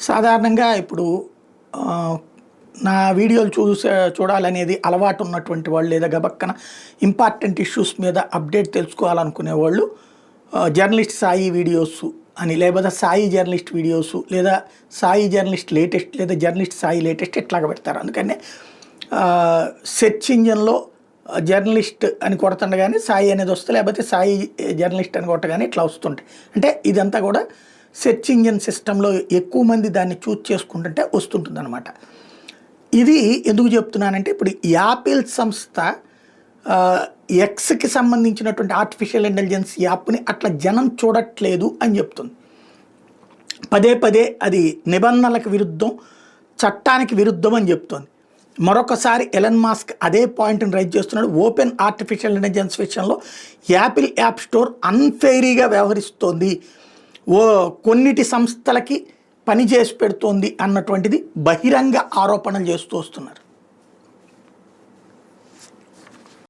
సాధారణంగా ఇప్పుడు నా వీడియోలు చూడాలనేది అలవాటు ఉన్నటువంటి వాళ్ళు లేదా గబక్కన ఇంపార్టెంట్ ఇష్యూస్ మీద అప్డేట్ తెలుసుకోవాలనుకునే వాళ్ళు జర్నలిస్ట్ సాయి వీడియోస్ అని లేకపోతే సాయి జర్నలిస్ట్ వీడియోస్ లేదా సాయి జర్నలిస్ట్ లేటెస్ట్ లేదా జర్నలిస్ట్ సాయి లేటెస్ట్ ఇట్లాగా పెడతారు. అందుకనే సెర్చ్ ఇంజన్లో జర్నలిస్ట్ అని కొడుతుండగానే సాయి అనేది వస్తుంది, లేకపోతే సాయి జర్నలిస్ట్ అని కొట్టగానే ఇట్లా వస్తుంటాయి. అంటే ఇదంతా కూడా సెర్చ్ ఇంజిన్ సిస్టంలో ఎక్కువ మంది దాన్ని చూస్ చేసుకుంటుంటే వస్తుంటుంది అనమాట. ఇది ఎందుకు చెప్తున్నానంటే ఇప్పుడు యాపిల్ సంస్థ ఎక్స్కి సంబంధించినటువంటి ఆర్టిఫిషియల్ ఇంటెలిజెన్స్ యాప్ని అట్లా జనం చూడట్లేదు అని చెప్తుంది. పదే పదే అది నిబంధనలకు విరుద్ధం, చట్టానికి విరుద్ధం అని చెప్తోంది. మరొకసారి ఎలన్ మాస్క్ అదే పాయింట్ని రైజ్ చేస్తున్నాడు. ఓపెన్ ఆర్టిఫిషియల్ ఇంటెలిజెన్స్ విషయంలో యాపిల్ యాప్ స్టోర్ అన్ఫెయిరీగా వ్యవహరిస్తోంది, కొన్నిటి సంస్థలకి పని చేసి పెడుతోంది అన్నటువంటిది బహిరంగ ఆరోపణలు చేస్తూ వస్తున్నారు.